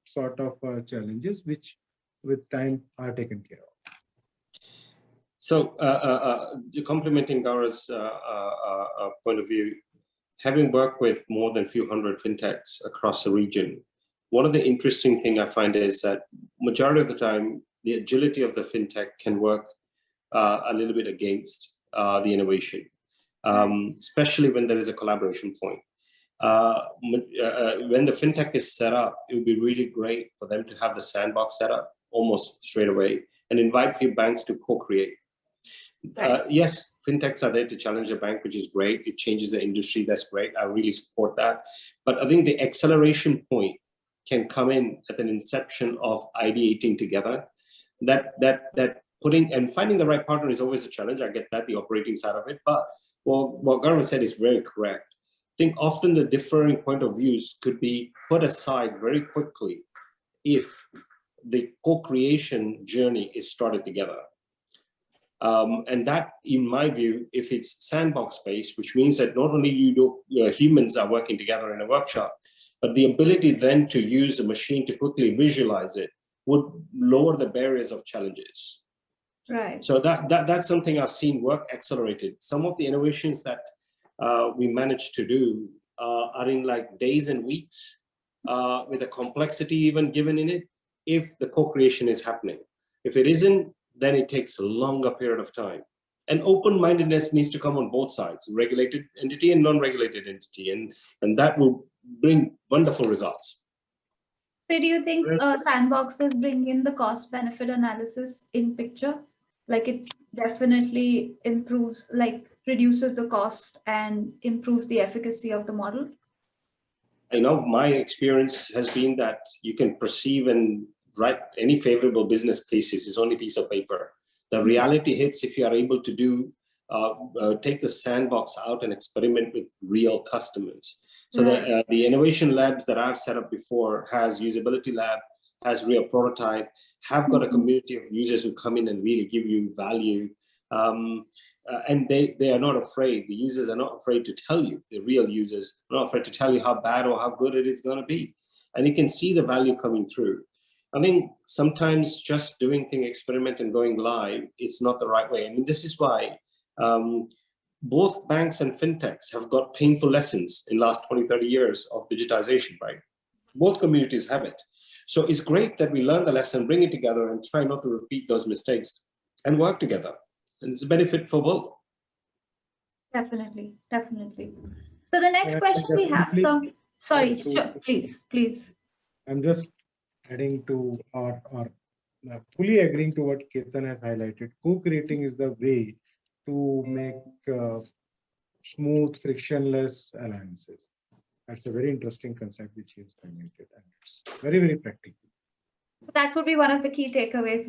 sort of challenges which with time are taken care of. So, complementing Gaurav's point of view, having worked with more than a few hundred fintechs across the region, one of the interesting thing I find is that majority of the time, the agility of the fintech can work a little bit against the innovation, especially when there is a collaboration point. When the fintech is set up, it would be really great for them to have the sandbox set up almost straight away and invite few banks to co-create. Yes, fintechs are there to challenge the bank, which is great. It changes the industry. That's great. I really support that. But I think the acceleration point can come in at an inception of ideating together. That putting and finding the right partner is always a challenge. I get that, the operating side of it. But what Gaurav said is very correct. I think often the differing point of views could be put aside very quickly if the co-creation journey is started together. And that, in my view, if it's sandbox-based, which means that not only humans are working together in a workshop, but the ability then to use a machine to quickly visualize it would lower the barriers of challenges. Right. So that's something I've seen work accelerated. Some of the innovations that we managed to do are in like days and weeks, with a complexity even given in it, if the co-creation is happening. If it isn't, then it takes a longer period of time. And open-mindedness needs to come on both sides, regulated entity and non-regulated entity, and that will bring wonderful results. So do you think sandboxes bring in the cost-benefit analysis in picture? Like it definitely improves, like reduces the cost and improves the efficacy of the model? My experience has been that you can perceive and write any favorable business cases. It's only a piece of paper. The reality hits if you are able to take the sandbox out and experiment with real customers. So the innovation labs that I've set up before has usability lab, has real prototype, have got a community of users who come in and really give you value. And they are not afraid. The users are not afraid to tell you, the real users are not afraid to tell you how bad or how good it is going to be. And you can see the value coming through. I think sometimes just doing thing experiment and going live, it's not the right way. I mean, this is why both banks and fintechs have got painful lessons in the last 20, 30 years of digitization, right? Both communities have it. So it's great that we learn the lesson, bring it together and try not to repeat those mistakes and work together. And it's a benefit for both. Definitely. So the next question we have from, sorry, sure, please. I'm just adding to or fully agreeing to what Ketan has highlighted. Co-creating is the way to make smooth, frictionless alliances. That's a very interesting concept which he has highlighted, and it's very, very practical. That would be one of the key takeaways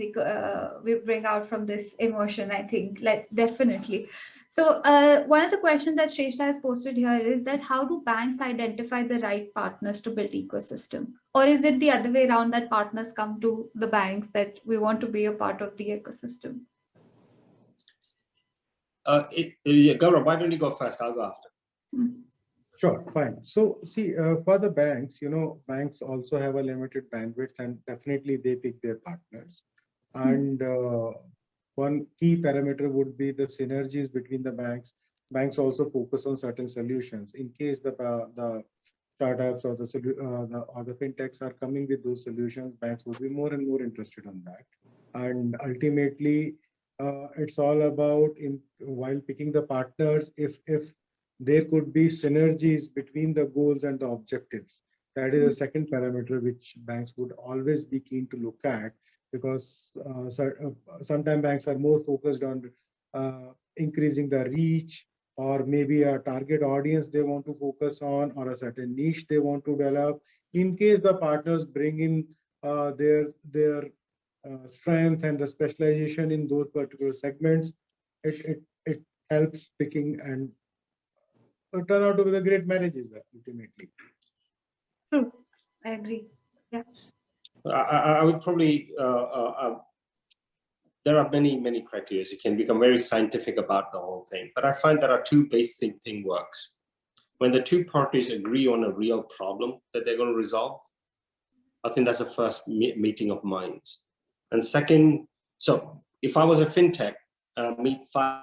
we bring out from this emotion, I think, like definitely. So one of the questions that Shrestha has posted here is that how do banks identify the right partners to build ecosystem? Or is it the other way around that partners come to the banks that we want to be a part of the ecosystem? Gaurav, why don't you go first? I'll go after. Sure, fine. So see, for the banks, banks also have a limited bandwidth, and definitely they pick their partners. And one key parameter would be the synergies between the banks. Banks also focus on certain solutions. In case the startups or the fintechs are coming with those solutions, banks would be more and more interested on that. And ultimately, it's all about in while picking the partners, if there could be synergies between the goals and the objectives. That is a second parameter which banks would always be keen to look at, because sometimes banks are more focused on increasing the reach, or maybe a target audience they want to focus on, or a certain niche they want to develop. In case the partners bring in their strength and the specialization in those particular segments, it helps picking and turn out to be the great marriages ultimately. True. I agree. Yeah. I would probably, there are many criteria. You can become very scientific about the whole thing, but I find there are two basic thing works. When the two parties agree on a real problem that they're going to resolve, I think that's the first meeting of minds. And second, so if I was a fintech, meet five,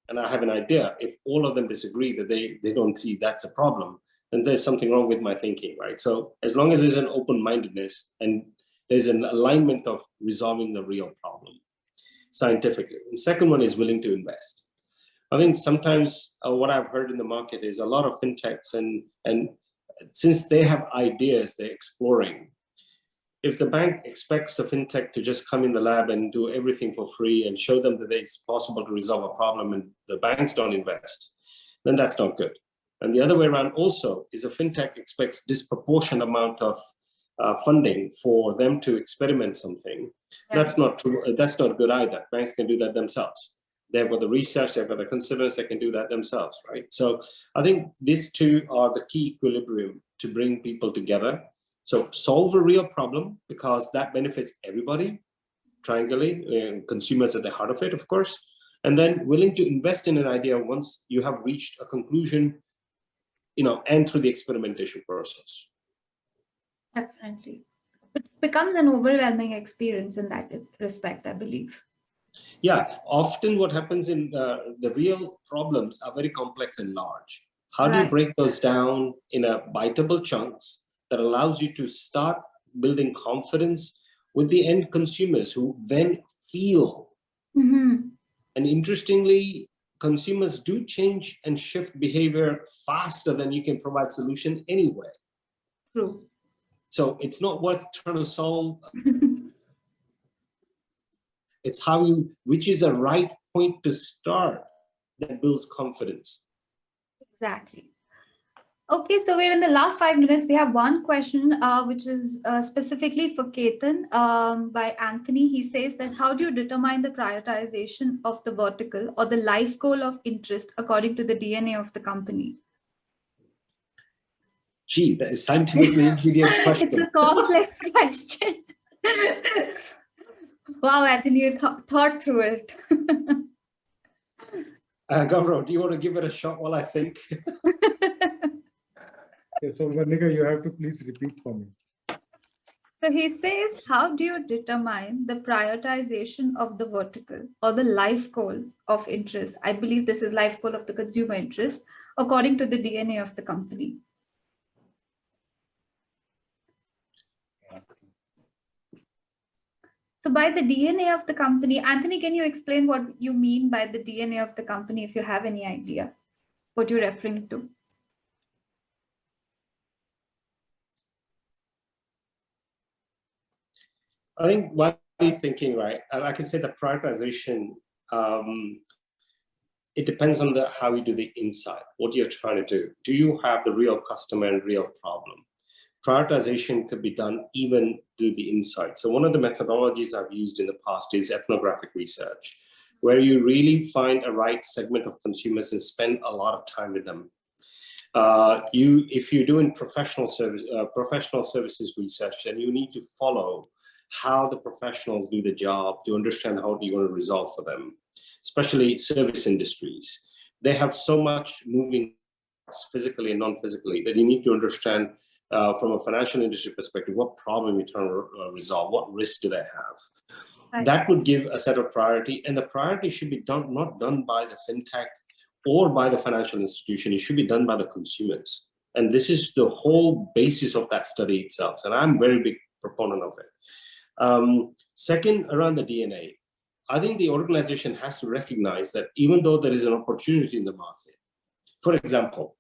and I have an idea, if all of them disagree that they don't see that's a problem, then there's something wrong with my thinking, right? So as long as there's an open-mindedness and there's an alignment of resolving the real problem scientifically. And second one is willing to invest. I think sometimes what I've heard in the market is a lot of fintechs, and since they have ideas they're exploring, if the bank expects the fintech to just come in the lab and do everything for free and show them that it's possible to resolve a problem and the banks don't invest, then that's not good. And the other way around also is a fintech expects disproportionate amount of funding for them to experiment something. Yeah. That's not true. That's not good either. Banks can do that themselves. They've got the research, they've got the consumers, they can do that themselves, right? So I think these two are the key equilibrium to bring people together. So solve a real problem, because that benefits everybody, triangulate, consumers at the heart of it, of course, and then willing to invest in an idea once you have reached a conclusion, and through the experimentation process. Definitely. It becomes an overwhelming experience in that respect, I believe. Yeah, often what happens in the real problems are very complex and large. How do you break those down in a biteable chunks that allows you to start building confidence with the end consumers who then feel. And interestingly, consumers do change and shift behavior faster than you can provide solution anyway. True. So it's not worth trying to solve. It's which is a right point to start that builds confidence. Exactly. Okay, so we're in the last 5 minutes. We have one question, which is specifically for Ketan by Anthony. He says that how do you determine the prioritization of the vertical or the life goal of interest according to the DNA of the company? Gee, that is scientifically intriguing question. It's a complex question. Wow, Anthony, you thought through it. Gaurav, do you want to give it a shot while I think? So, Varnika, you have to please repeat for me. So he says, how do you determine the prioritization of the vertical or the life goal of interest? I believe this is life goal of the consumer interest according to the DNA of the company. So by the DNA of the company, Anthony, can you explain what you mean by the DNA of the company, if you have any idea what you're referring to? I think what he's thinking, right? I can say the prioritization, it depends on how you do the insight, what you're trying to do. Do you have the real customer and real problem? Prioritization could be done even through the insight. So one of the methodologies I've used in the past is ethnographic research, where you really find a right segment of consumers and spend a lot of time with them. If you're doing professional services research, then you need to follow how the professionals do the job to understand how you're going to resolve for them, especially service industries. They have so much moving physically and non-physically, then you need to understand from a financial industry perspective, what problem you're trying to resolve, what risk do they have. Right. That would give a set of priority, and the priority should be not done by the fintech or by the financial institution. It should be done by the consumers. And this is the whole basis of that study itself. And I'm a very big proponent of it. Second, around the DNA, I think the organization has to recognize that even though there is an opportunity in the market, for example,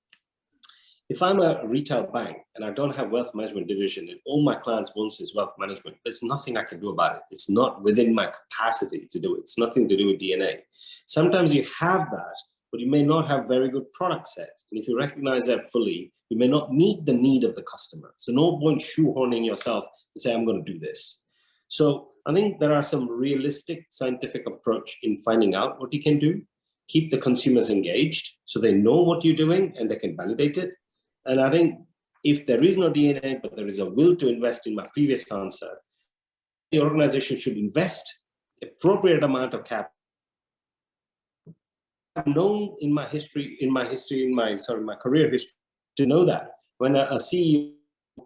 if I'm a retail bank and I don't have wealth management division and all my clients want is wealth management, there's nothing I can do about it. It's not within my capacity to do it. It's nothing to do with DNA. Sometimes you have that, but you may not have very good product set. And if you recognize that fully, you may not meet the need of the customer. So no point shoehorning yourself to say, I'm going to do this. So I think there are some realistic scientific approach in finding out what you can do, keep the consumers engaged so they know what you're doing and they can validate it. And I think if there is no DNA, but there is a will to invest, in my previous answer, the organization should invest appropriate amount of capital. I've known in my career history to know that when a CEO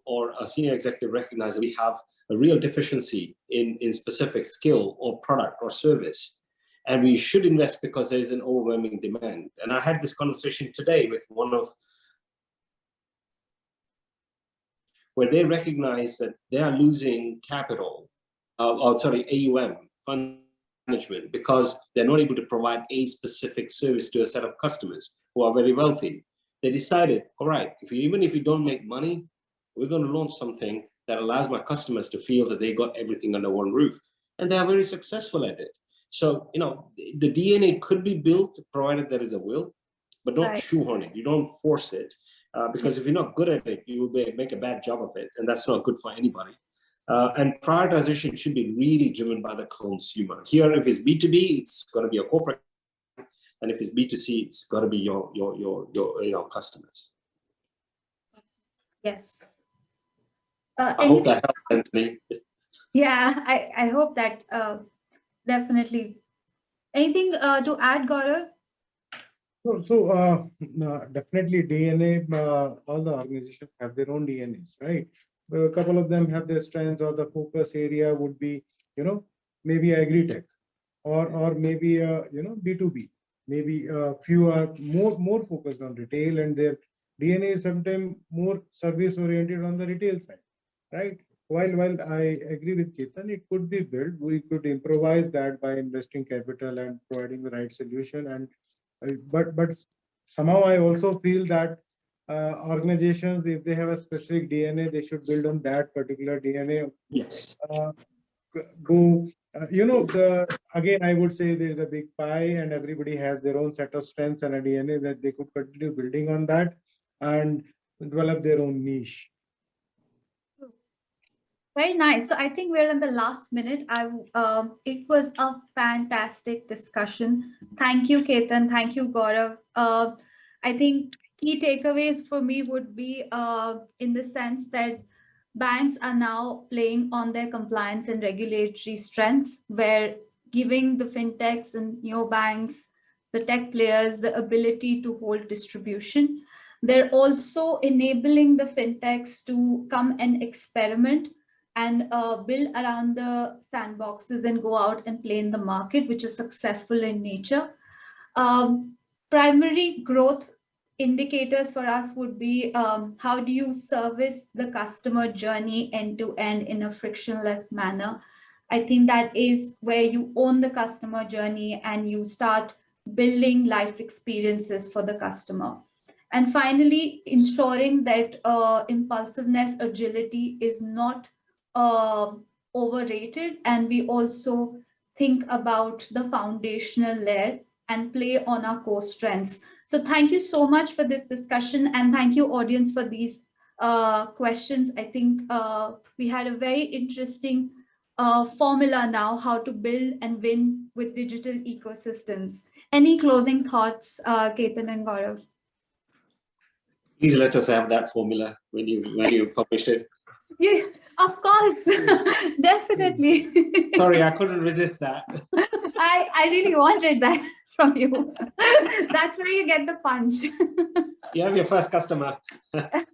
or a senior executive recognizes we have a real deficiency in specific skill or product or service, and we should invest because there is an overwhelming demand. And I had this conversation today with one of where they recognize that they are losing capital, AUM, fund management, because they're not able to provide a specific service to a set of customers who are very wealthy. They decided, all right, even if we don't make money, we're going to launch something that allows my customers to feel that they got everything under one roof. And they are very successful at it. So, the DNA could be built provided there is a will, but don't shoehorn it. You don't force it. Because if you're not good at it, you will make a bad job of it, and that's not good for anybody. And prioritization should be really driven by the consumer. Here, if it's B2B, it's going to be a corporate, and if it's B2C, it's got to be your customers. Yes. I hope that helps, Anthony. Yeah, I hope that definitely. Anything to add, Gaurav? So definitely DNA, all the organizations have their own DNAs, right? A couple of them have their strengths, or the focus area would be, maybe agri-tech, or maybe, B2B. Maybe a few are more focused on retail, and their DNA is sometimes more service oriented on the retail side, right? While I agree with Ketan, it could be built. We could improvise that by investing capital and providing the right solution. And but somehow I also feel that organizations, if they have a specific DNA, they should build on that particular DNA. Yes. Again, I would say there's a big pie, and everybody has their own set of strengths and a DNA that they could continue building on that and develop their own niche. Very nice. So I think we're in the last minute. It was a fantastic discussion. Thank you, Ketan. Thank you, Gaurav. I think key takeaways for me would be in the sense that banks are now playing on their compliance and regulatory strengths, where giving the fintechs and neobanks, the tech players, the ability to hold distribution. They're also enabling the fintechs to come and experiment and build around the sandboxes and go out and play in the market, which is successful in nature. Primary growth indicators for us would be how do you service the customer journey end to end in a frictionless manner. I think that is where you own the customer journey and you start building life experiences for the customer. And finally, ensuring that impulsiveness, agility is not overrated, and we also think about the foundational layer and play on our core strengths. So thank you so much for this discussion, and thank you audience for these questions. I think we had a very interesting formula now how to build and win with digital ecosystems. Any closing thoughts, Ketan and Gaurav? Please let us have that formula when you published it. Yeah, of course, definitely. Sorry, I couldn't resist that. I really wanted that from you. That's where you get the punch. You have your first customer. I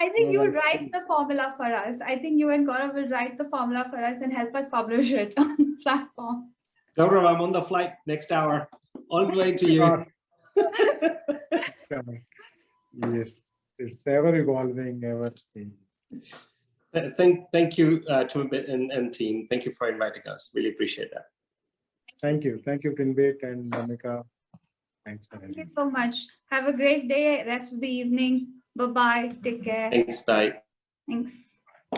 think you will write the formula for us. I think you and Gaurav will write the formula for us and help us publish it on the platform. Gaurav, I'm on the flight next hour, all the way to you. Yes, it's ever evolving, ever changing. Thank you, Tumbit and team. Thank you for inviting us. Really appreciate that. Thank you, Tinbit and Namika. Thanks for Thank you having me. so much. Have a great day, rest of the evening. Bye-bye. Take care. Thanks, bye. Thanks.